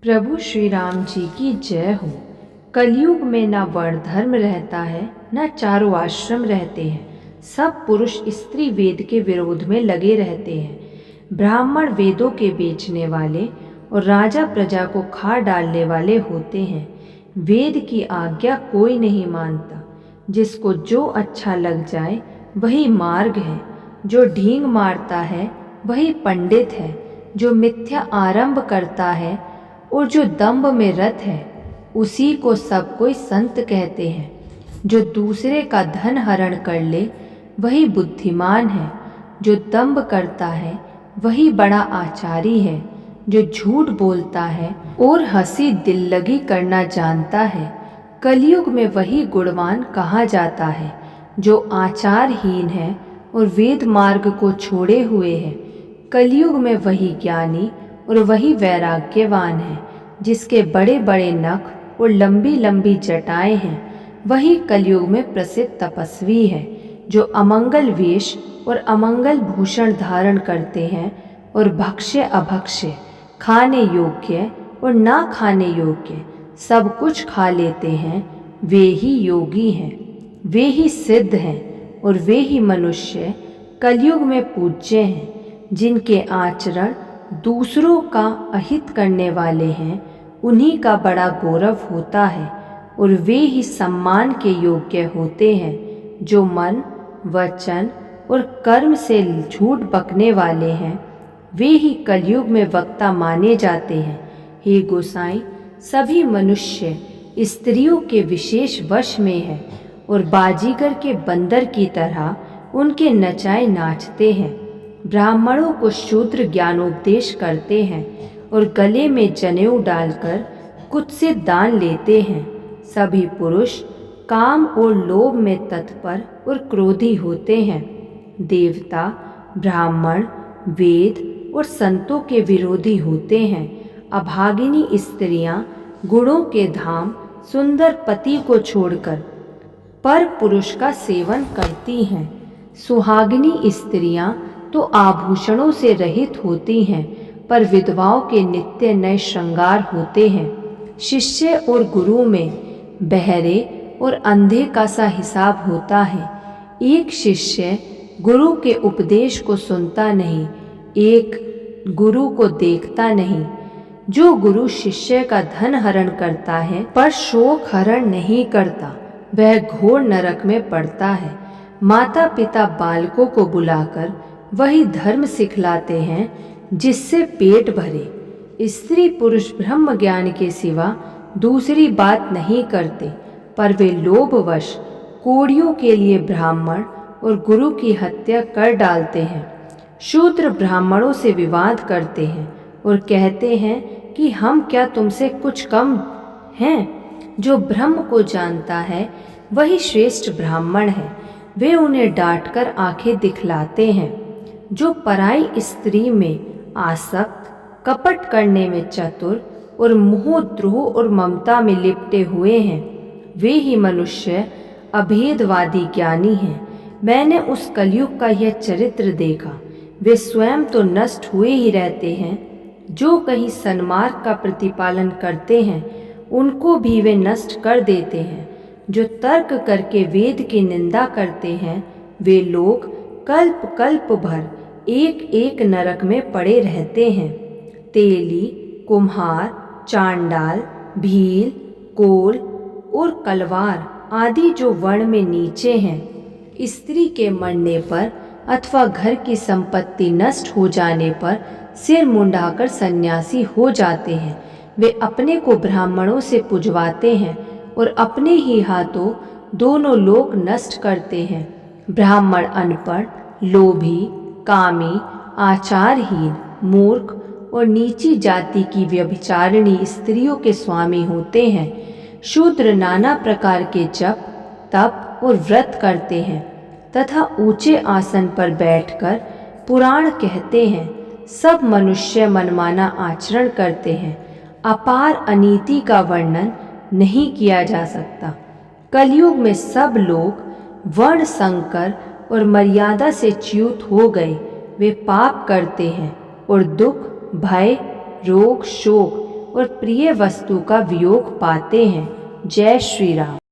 प्रभु श्री राम जी की जय हो। कलयुग में न वर्ण धर्म रहता है, न चारों आश्रम रहते हैं। सब पुरुष स्त्री वेद के विरोध में लगे रहते हैं। ब्राह्मण वेदों के बेचने वाले और राजा प्रजा को खा डालने वाले होते हैं। वेद की आज्ञा कोई नहीं मानता। जिसको जो अच्छा लग जाए वही मार्ग है। जो ढींग मारता है वही पंडित है। जो मिथ्या आरंभ करता है और जो दंभ में रत है उसी को सब कोई संत कहते हैं। जो दूसरे का धन हरण कर ले वही बुद्धिमान है। जो दंभ करता है वही बड़ा आचारी है। जो झूठ बोलता है और हंसी दिल लगी करना जानता है, कलयुग में वही गुणवान कहा जाता है। जो आचारहीन है और वेद मार्ग को छोड़े हुए है, कलयुग में वही ज्ञानी और वही वैराग्यवान है। जिसके बड़े बड़े नख और लंबी लंबी जटाएं हैं वही कलयुग में प्रसिद्ध तपस्वी है। जो अमंगल वेश और अमंगल भूषण धारण करते हैं और भक्ष्य अभक्ष्य, खाने योग्य और ना खाने योग्य सब कुछ खा लेते हैं, वे ही योगी हैं, वे ही सिद्ध हैं और वे ही मनुष्य कलयुग में पूज्य हैं। जिनके आचरण दूसरों का अहित करने वाले हैं उन्हीं का बड़ा गौरव होता है और वे ही सम्मान के योग्य होते हैं। जो मन, वचन और कर्म से झूठ बकने वाले हैं वे ही कलयुग में वक्ता माने जाते हैं। हे गोसाई, सभी मनुष्य स्त्रियों के विशेष वश में है और बाजीगर के बंदर की तरह उनके नचाए नाचते हैं। ब्राह्मणों को शूद्र ज्ञानोपदेश करते हैं और गले में जनेऊ डालकर कुत्सित दान लेते हैं। सभी पुरुष काम और लोभ में तत्पर और क्रोधी होते हैं। देवता, ब्राह्मण, वेद और संतों के विरोधी होते हैं। अभागिनी स्त्रियां गुणों के धाम सुंदर पति को छोड़कर पर पुरुष का सेवन करती हैं। सुहागिनी स्त्रियां तो आभूषणों से रहित होती हैं, पर विधवाओं के नित्य नए श्रृंगार होते हैं। शिष्य और गुरु में बहरे और अंधे का सा हिसाब होता है। एक शिष्य गुरु के उपदेश को सुनता नहीं, एक गुरु को देखता नहीं। जो गुरु शिष्य का धन हरण करता है पर शोक हरण नहीं करता, वह घोर नरक में पड़ता है। माता पिता बालकों को बुलाकर वही धर्म सिखलाते हैं जिससे पेट भरे। स्त्री पुरुष ब्रह्म ज्ञान के सिवा दूसरी बात नहीं करते, पर वे लोभवश कोड़ियों के लिए ब्राह्मण और गुरु की हत्या कर डालते हैं। शूद्र ब्राह्मणों से विवाद करते हैं और कहते हैं कि हम क्या तुमसे कुछ कम हैं। जो ब्रह्म को जानता है वही श्रेष्ठ ब्राह्मण है। वे उन्हें डांटकर आंखें दिखलाते हैं। जो पराई स्त्री में आसक्त, कपट करने में चतुर और मोहद्रोह और ममता में लिपटे हुए हैं, वे ही मनुष्य अभेदवादी ज्ञानी हैं। मैंने उस कलयुग का यह चरित्र देखा। वे स्वयं तो नष्ट हुए ही रहते हैं, जो कहीं सन्मार्ग का प्रतिपालन करते हैं उनको भी वे नष्ट कर देते हैं। जो तर्क करके वेद की निंदा करते हैं वे लोग कल्प कल्प भर एक एक नरक में पड़े रहते हैं। तेली, कुम्हार, चांडाल, भील, कोल और कलवार आदि जो वर्ण में नीचे हैं, स्त्री के मरने पर अथवा घर की संपत्ति नष्ट हो जाने पर सिर मुंडाकर सन्यासी हो जाते हैं। वे अपने को ब्राह्मणों से पुजवाते हैं और अपने ही हाथों दोनों लोक नष्ट करते हैं। ब्राह्मण अनपढ़, लोभी, कामी, आचारहीन, मूर्ख और नीची जाति की व्यभिचारिणी स्त्रियों के स्वामी होते हैं। शूद्र नाना प्रकार के जप, तप और व्रत करते हैं तथा ऊंचे आसन पर बैठकर पुराण कहते हैं। सब मनुष्य मनमाना आचरण करते हैं। अपार अनीति का वर्णन नहीं किया जा सकता। कलयुग में सब लोग वर्ण संकर और मर्यादा से च्युत हो गए। वे पाप करते हैं और दुख, भय, रोग, शोक और प्रिय वस्तु का वियोग पाते हैं। जय श्री राम।